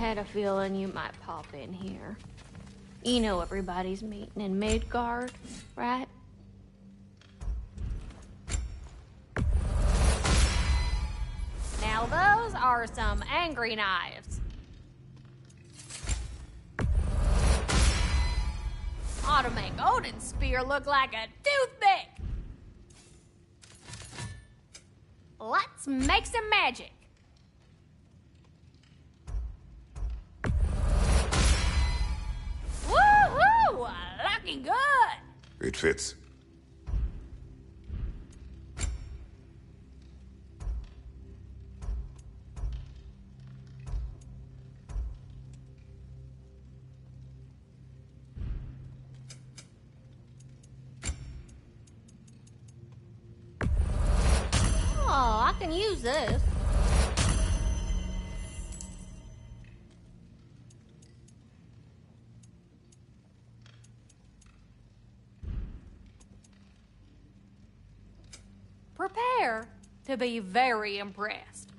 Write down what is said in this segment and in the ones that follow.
had a feeling you might pop in here. You know everybody's meeting in Midgard, right? Now those are some angry knives. Ought to make Odin's spear look like a toothpick. Let's make some magic. Woohoo! Looking good. It fits. Oh, I can use this. Prepare to be very impressed.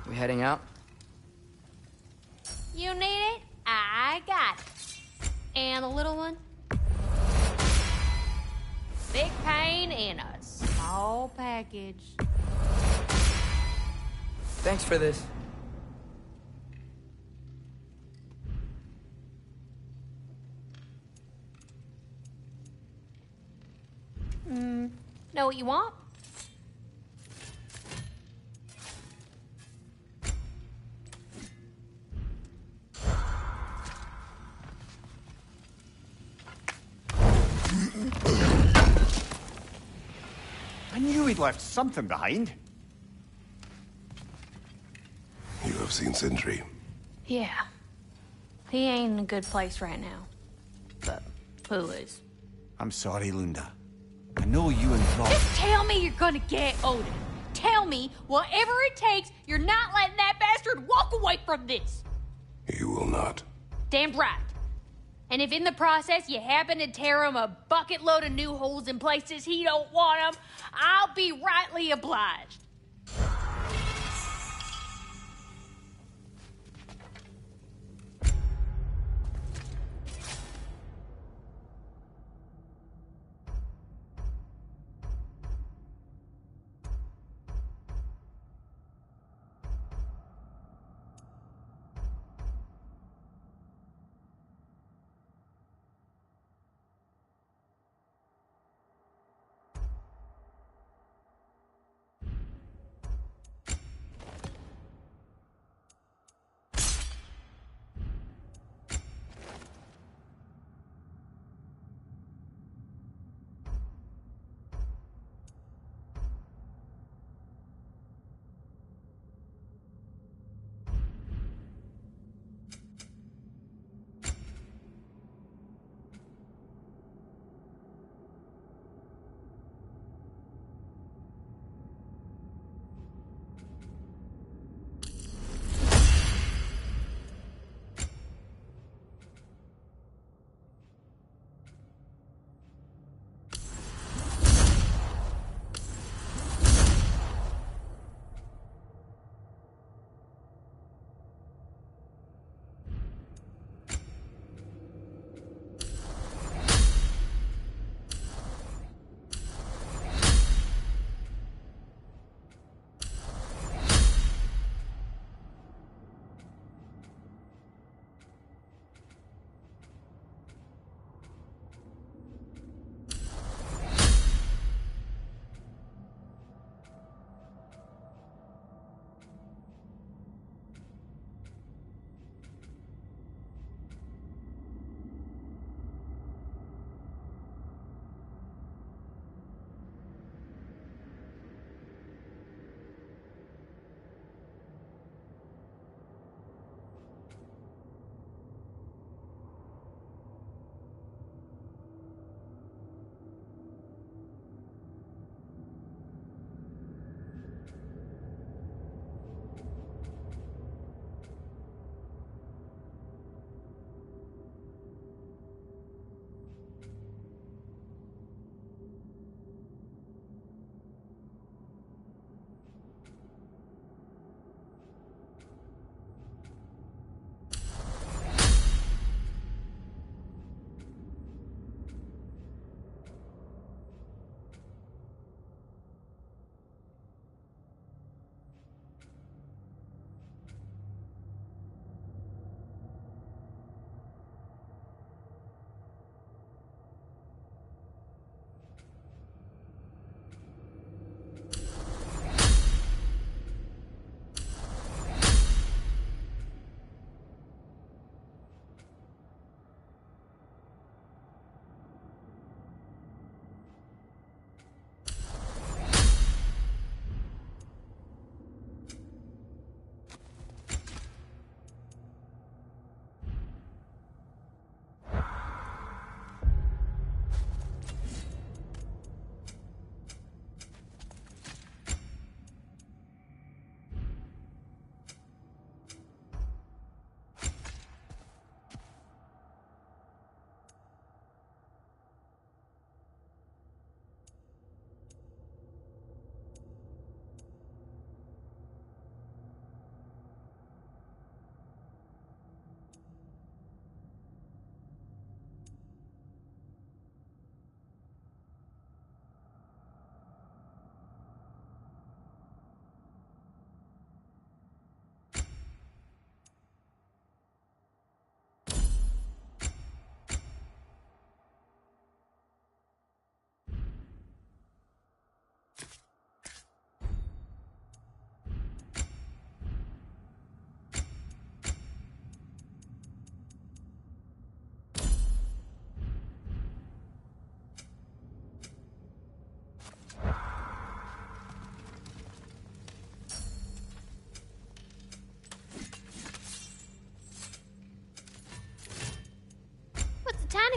We heading out? You need it? I got it. And the little one? Big pain in a small package. Thanks for this. Know what you want? I knew he'd left something behind. You have seen Sindri. Yeah. He ain't in a good place right now. But who is? I'm sorry, Lunda. I know you and Rob... Just tell me you're gonna get Odin. Tell me, whatever it takes, you're not letting that bastard walk away from this. You will not. Damn right. And if in the process you happen to tear him a bucket load of new holes in places he don't want them, I'll be rightly obliged.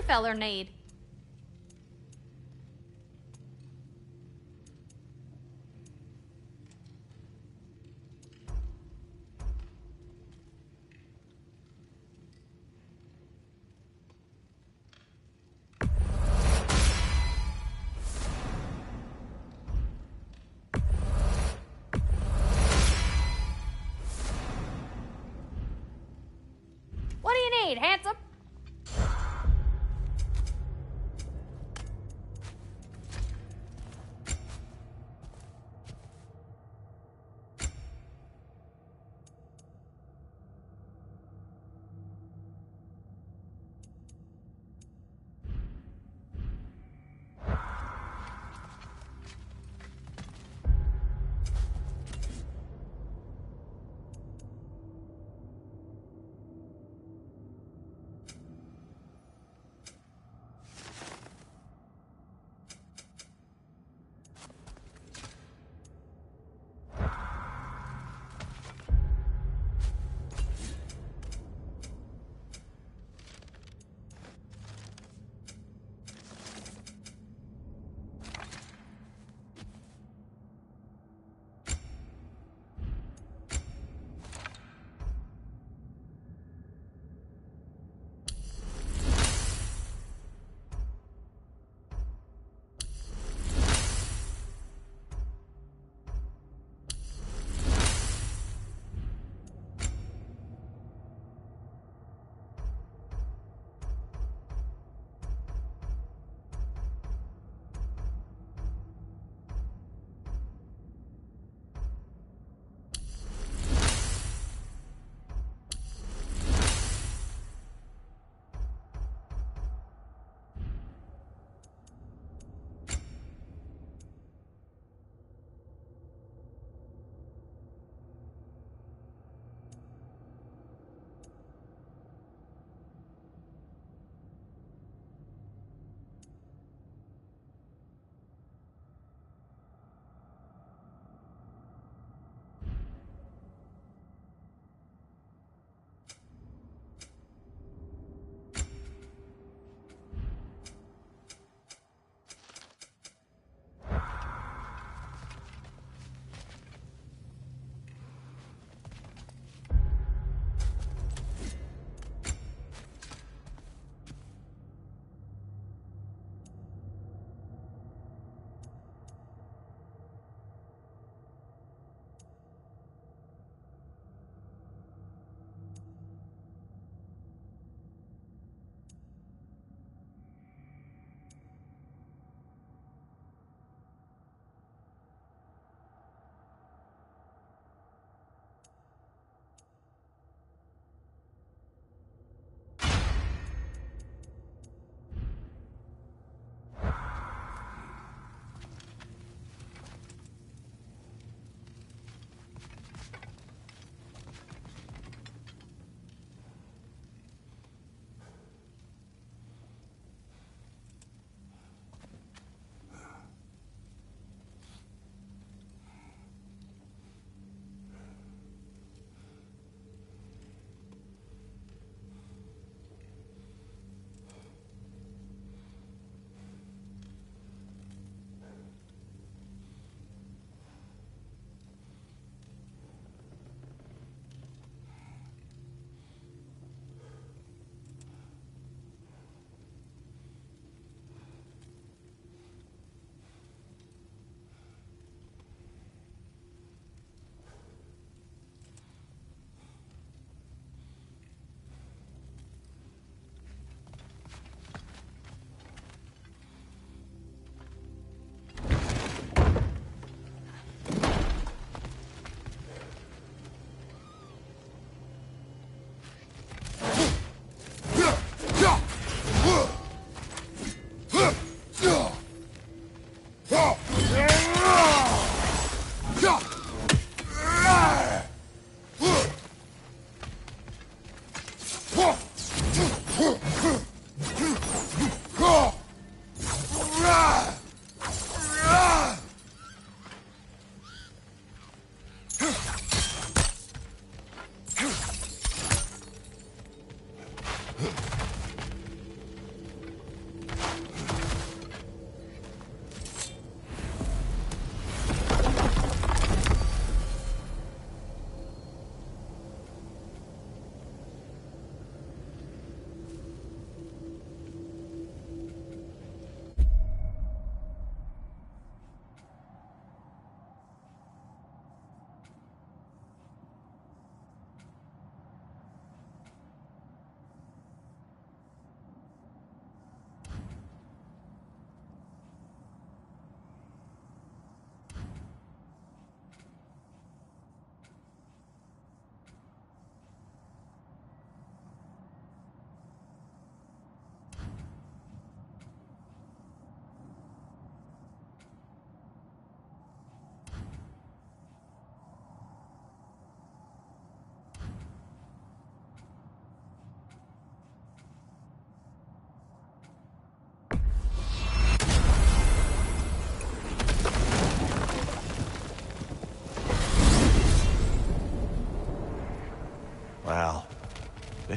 feller need? What do you need, handsome?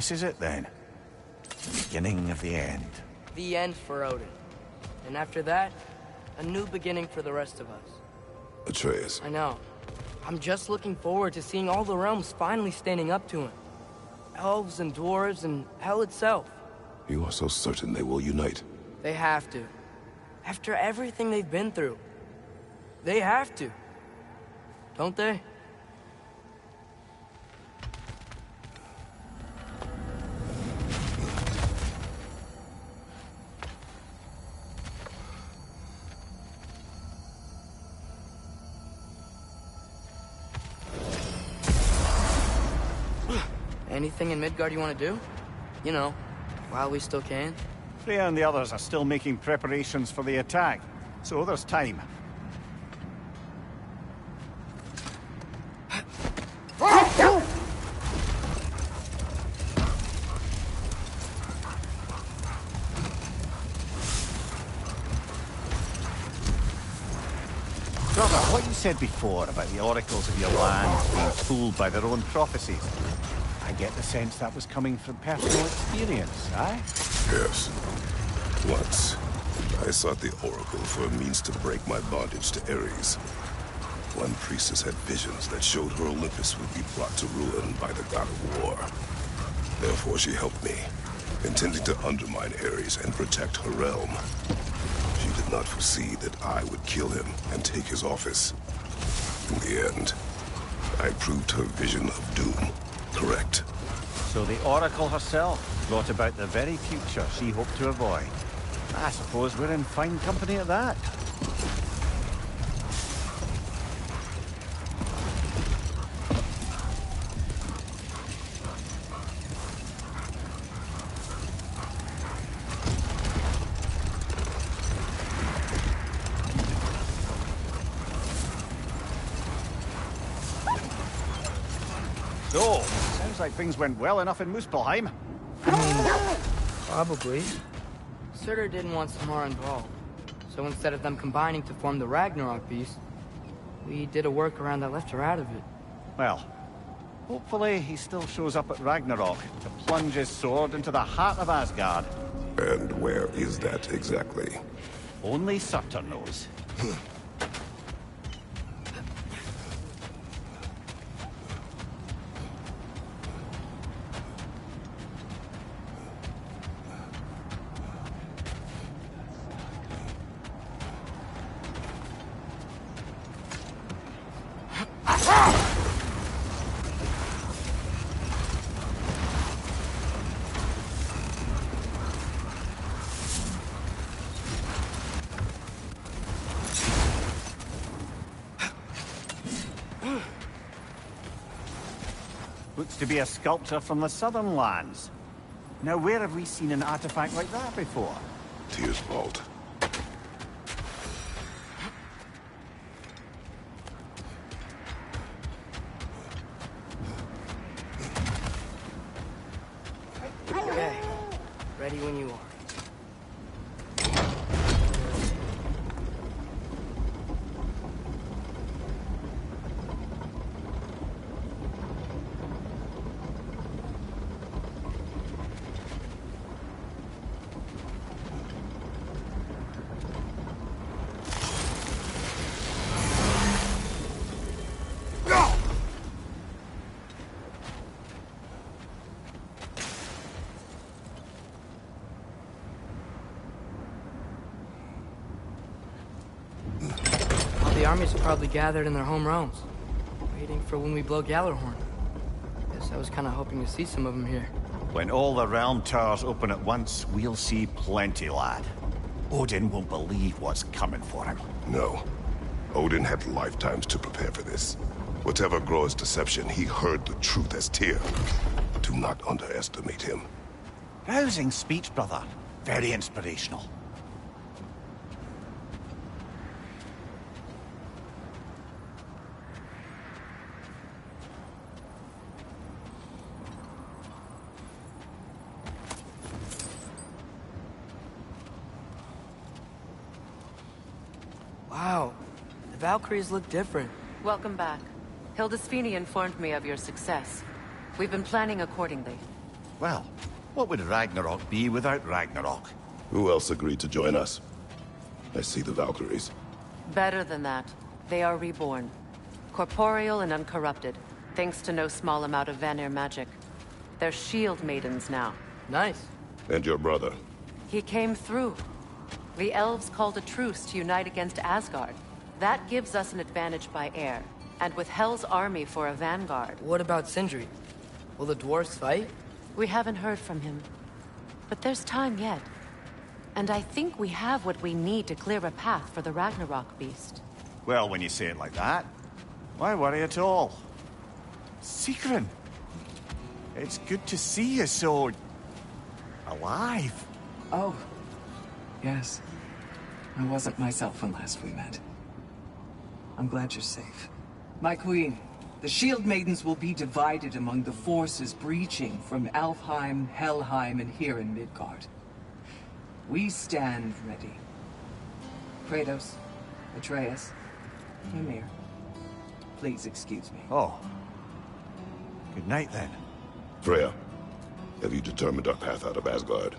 this is it then. Beginning of the end. The end for Odin. And after that, a new beginning for the rest of us. Atreus, I know. I'm just looking forward to seeing all the realms finally standing up to him. Elves and dwarves and hell itself. you are so certain they will unite. They have to. After everything they've been through. They have to. Don't they? Anything in Midgard you want to do? You know, while we still can. Freya and the others are still making preparations for the attack, so there's time. Brother, what you said before about the oracles of your land being fooled by their own prophecies, I get the sense that was coming from personal experience, aye? Yes. Once, I sought the Oracle for a means to break my bondage to Ares. One priestess had visions that showed her Olympus would be brought to ruin by the god of war. Therefore she helped me, intending to undermine Ares and protect her realm. She did not foresee that I would kill him and take his office. In the end, I proved her vision of doom correct. So the Oracle herself brought about the very future she hoped to avoid. I suppose we're in fine company at that. So, sounds like things went well enough in Muspelheim. Probably. Surtur didn't want Samara involved. So instead of them combining to form the Ragnarok beast, we did a workaround that left her out of it. Well, hopefully he still shows up at Ragnarok to plunge his sword into the heart of Asgard. And where is that exactly? Only Surtur knows. Looks to be a sculpture from the southern lands. Now, where have we seen an artifact like that before? Tyr's vault. Okay. Ready when you are. The armies are probably gathered in their home realms, waiting for when we blow Gjallarhorn. Guess I was kind of hoping to see some of them here. When all the realm towers open at once, we'll see plenty, lad. Odin won't believe what's coming for him. No. Odin had lifetimes to prepare for this. Whatever Groa's deception, he heard the truth as Tyr. Do not underestimate him. Rousing speech, brother. Very inspirational. Wow, the Valkyries look different. Welcome back. Hildisvini informed me of your success. We've been planning accordingly. Well, what would Ragnarok be without Ragnarok? Who else agreed to join us? I see the Valkyries. Better than that. They are reborn. Corporeal and uncorrupted, thanks to no small amount of Vanir magic. They're shield maidens now. Nice. And your brother? He came through. The elves called a truce to unite against Asgard. That gives us an advantage by air. And with Hell's army for a vanguard. What about Sindri? Will the dwarves fight? We haven't heard from him. But there's time yet. And I think we have what we need to clear a path for the Ragnarok beast. Well, when you say it like that, why worry at all? Sigrun! It's good to see you so... alive. Oh, yes. I wasn't myself when last we met. I'm glad you're safe. My queen, the Shield Maidens will be divided among the forces breaching from Alfheim, Helheim, and here in Midgard. We stand ready. Kratos, Atreus, Ymir, please excuse me. Oh. Good night, then. Freya, have you determined our path out of Asgard?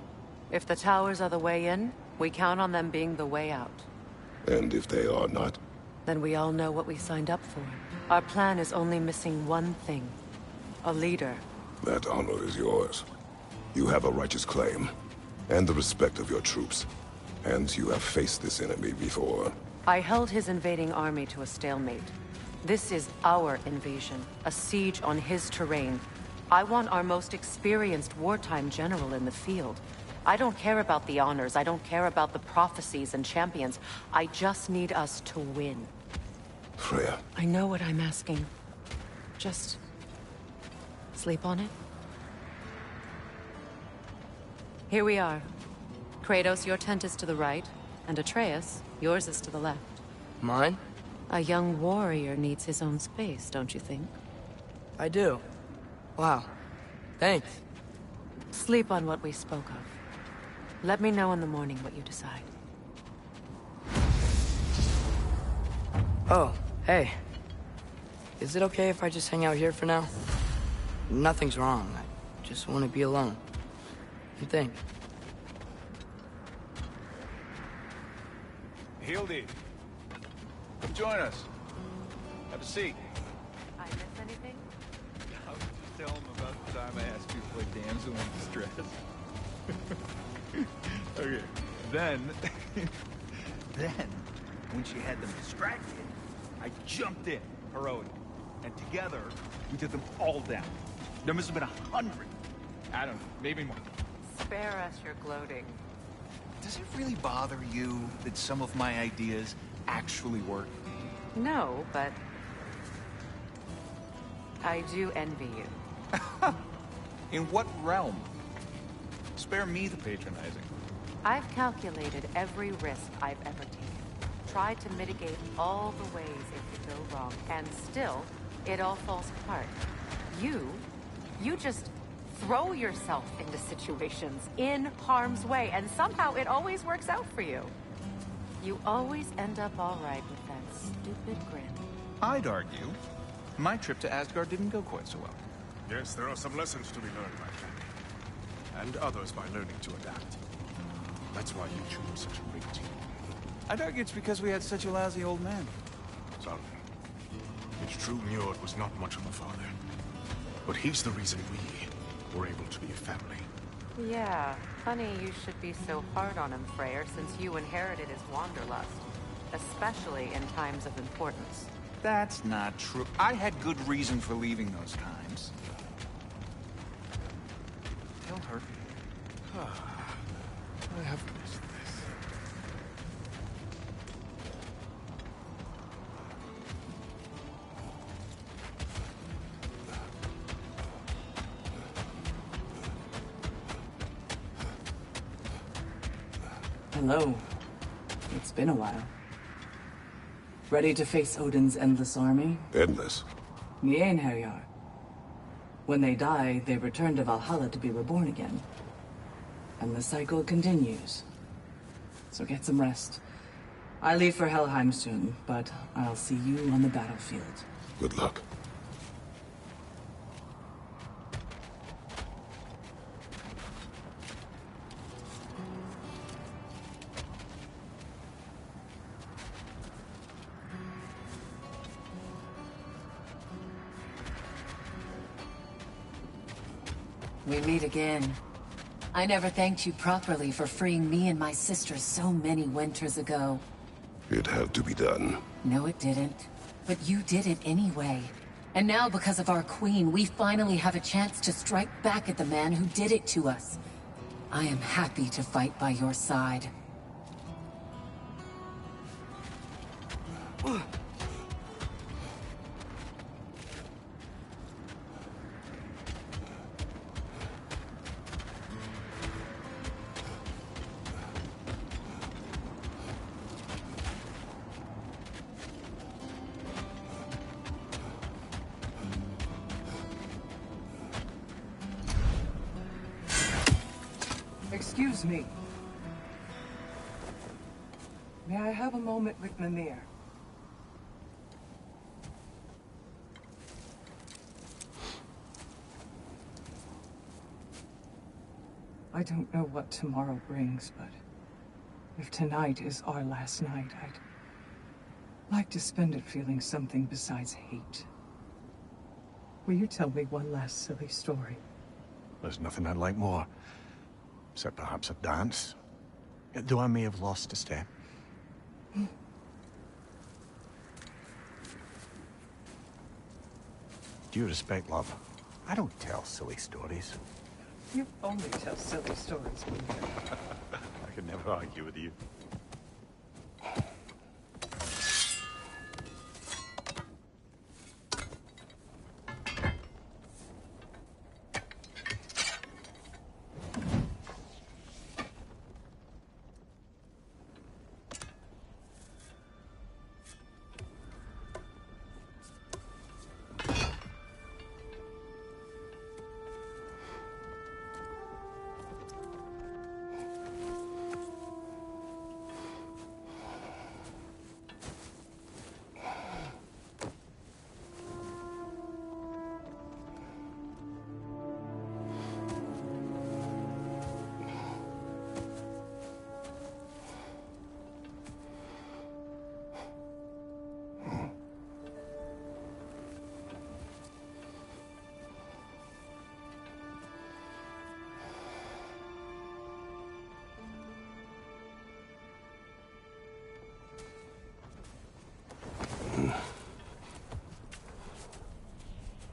If the towers are the way in, we count on them being the way out. And if they are not? Then we all know what we signed up for. Our plan is only missing one thing. A leader. That honor is yours. You have a righteous claim, and the respect of your troops. And you have faced this enemy before. I held his invading army to a stalemate. This is our invasion, a siege on his terrain. I want our most experienced wartime general in the field. I don't care about the honors, I don't care about the prophecies and champions. I just need us to win. Freya. I know what I'm asking. Just... sleep on it? Here we are. Kratos, your tent is to the right, and Atreus, yours is to the left. Mine? A young warrior needs his own space, don't you think? I do. Wow. Thanks. Sleep on what we spoke of. Let me know in the morning what you decide. Oh, hey. Is it okay if I just hang out here for now? Nothing's wrong. I just want to be alone. You think? Hildy, come join us. Have a seat. I miss anything? I was just telling him about the time I asked you to play damsel in distress. Okay, then... then, when she had them distracted, I jumped in, heroic. And together, we took them all down. There must have been 100. I don't know, maybe more. Spare us your gloating. Does it really bother you that some of my ideas actually work? No, but... I do envy you. In what realm? Spare me the patronizing. I've calculated every risk I've ever taken. Tried to mitigate all the ways it could go wrong, and still, it all falls apart. You just throw yourself into situations in harm's way, and somehow it always works out for you. You always end up all right with that stupid grin. I'd argue my trip to Asgard didn't go quite so well. Yes, there are some lessons to be learned by family. And others by learning to adapt. That's why you choose such a great team. I'd argue it's because we had such a lousy old man. Some. It's true Njord was not much of a father. But he's the reason we were able to be a family. Yeah, funny you should be so hard on him, Freyr, since you inherited his wanderlust. Especially in times of importance. That's not true. I had good reason for leaving those times. Tell her. I have missed this. Hello. It's been a while. Ready to face Odin's endless army? Endless. The Einherjar. When they die, they return to Valhalla to be reborn again. And the cycle continues. So get some rest. I leave for Helheim soon, but I'll see you on the battlefield. Good luck. We meet again. I never thanked you properly for freeing me and my sister so many winters ago. It had to be done. No, it didn't. But you did it anyway. And now, because of our queen, we finally have a chance to strike back at the man who did it to us. I am happy to fight by your side. Excuse me. May I have a moment with Mimir? I don't know what tomorrow brings, but if tonight is our last night, I'd like to spend it feeling something besides hate. Will you tell me one last silly story? There's nothing I'd like more. Except perhaps a dance. Though I may have lost a step. Due respect, love, I don't tell silly stories. You only tell silly stories, Mimir. I could never argue with you.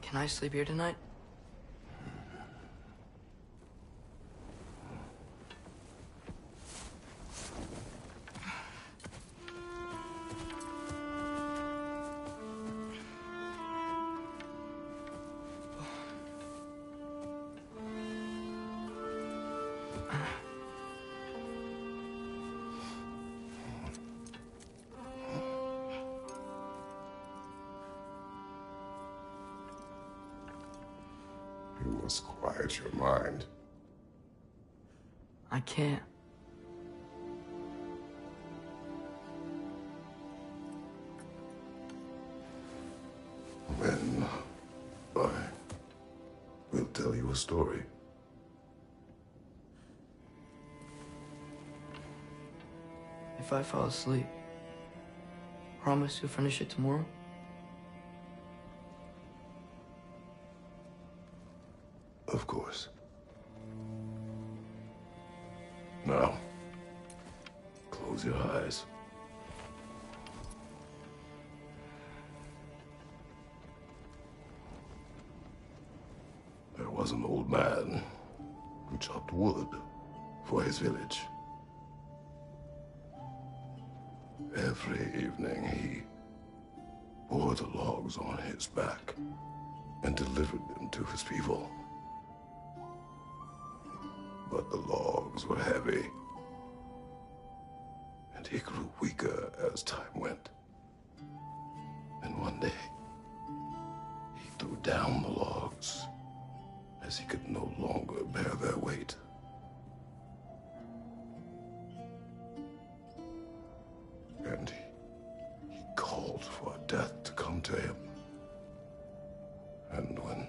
Can I sleep here tonight? You must quiet your mind. I can't. Then I will tell you a story. If I fall asleep, promise you'll finish it tomorrow? Of course. Now, close your eyes. There was an old man who chopped wood for his village. Every evening he bore the logs on his back and delivered them to his people. But the logs were heavy, and he grew weaker as time went. And one day, he threw down the logs as he could no longer bear their weight. And he called for death to come to him. And when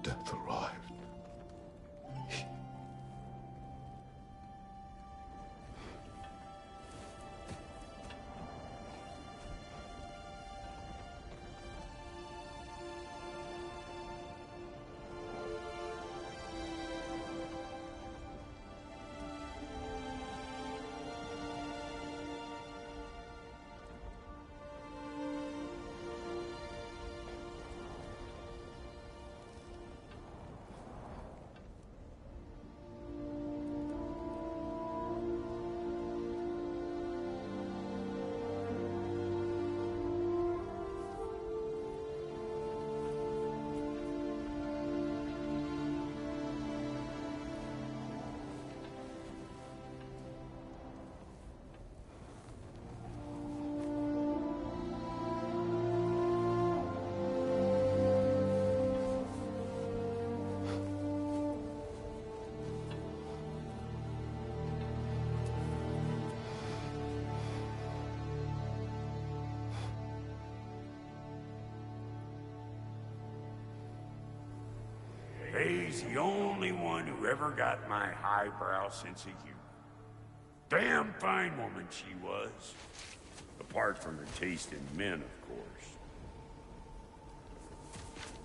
death arrived, Ray's the only one who ever got my highbrow sense of humor. Damn fine woman she was. Apart from her taste in men, of course.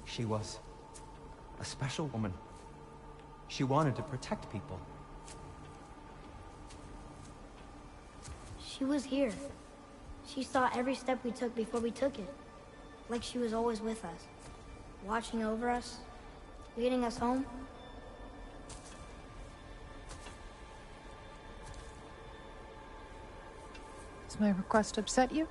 She was a special woman. She wanted to protect people. She was here. She saw every step we took before we took it. Like she was always with us. Watching over us. Leading us home. Does my request upset you?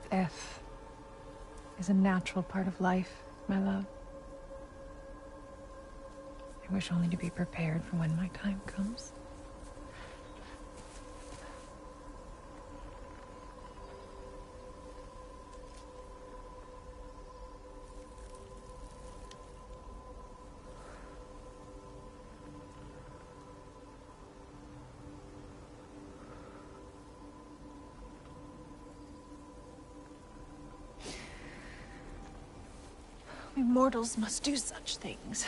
Death is a natural part of life, my love. I wish only to be prepared for when my time comes. We mortals must do such things.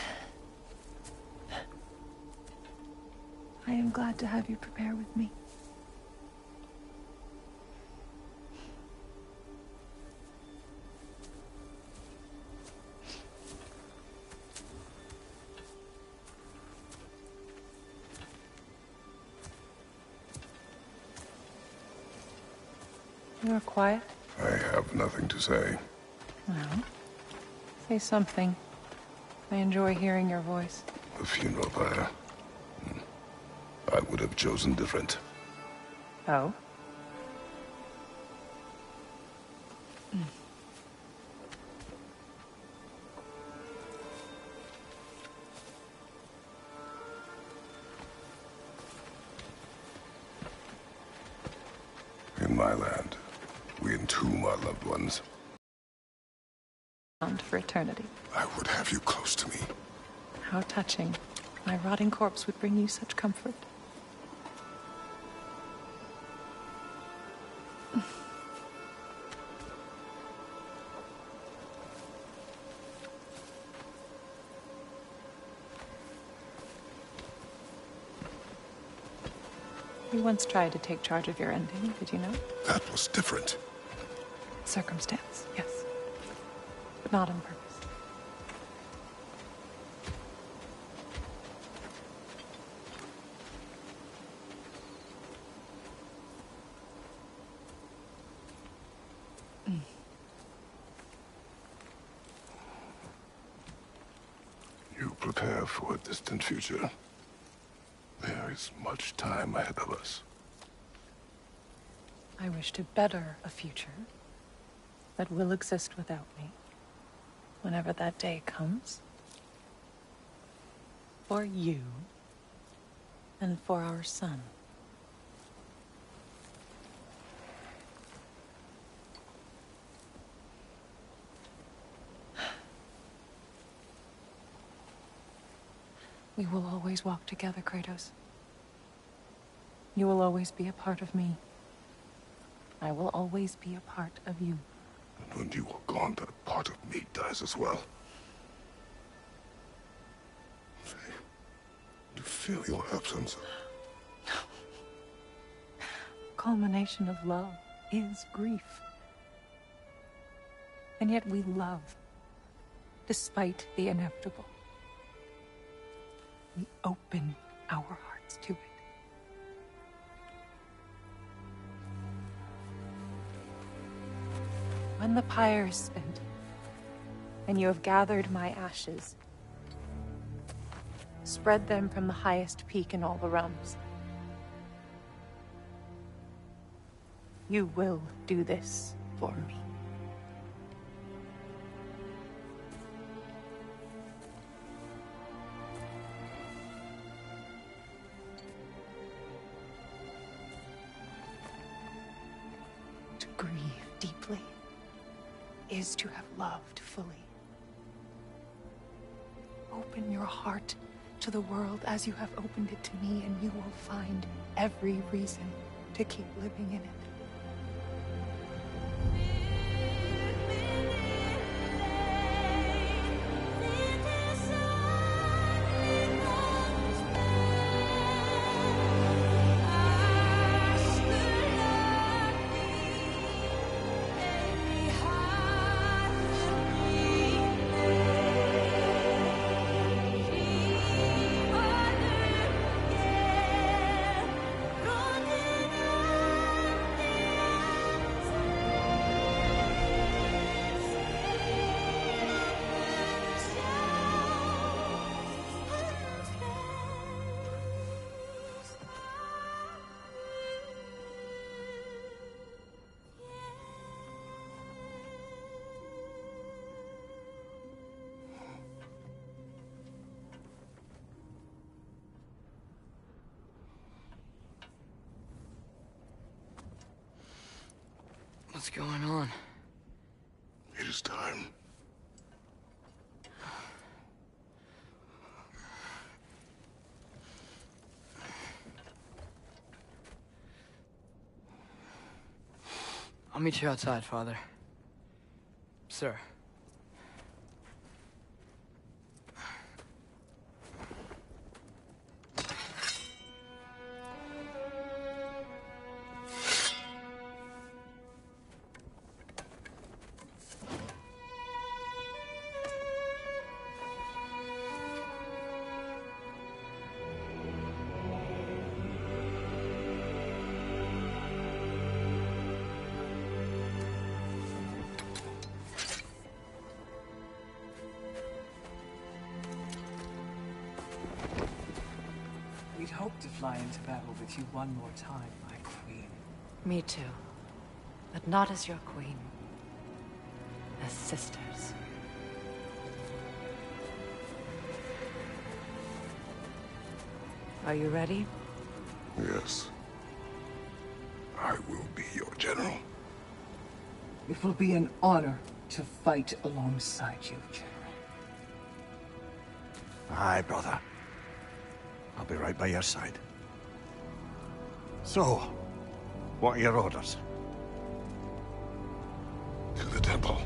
I am glad to have you prepare with me. You are quiet? I have nothing to say. Well, say something. I enjoy hearing your voice. The funeral pyre. I would have chosen different. Oh? In my land, we entomb our loved ones. Bound for eternity. I would have you close to me. How touching. My rotting corpse would bring you such comfort. You once tried to take charge of your ending, did you know? That was different. Circumstance, yes. But not on purpose. You prepare for a distant future. There is much time ahead of us. I wish to better a future that will exist without me, whenever that day comes. For you, and for our son. We will always walk together, Kratos. You will always be a part of me. I will always be a part of you. And when you are gone, that part of me dies as well. To feel your absence. Culmination of love is grief. And yet we love, despite the inevitable. We open our hearts to it. When the pyre is spent, and you have gathered my ashes, spread them from the highest peak in all the realms. You will do this for me. To grieve deeply is to have loved fully. Open your heart to the world as you have opened it to me, and you will find every reason to keep living in it. What's going on? It is time. I'll meet you outside, Father. Sir. We'd hoped to fly into battle with you one more time, my queen. Me too. But not as your queen. As sisters. Are you ready? Yes. I will be your general. It will be an honor to fight alongside you, General. Aye, brother. I'll be right by your side. So, what are your orders? To the temple.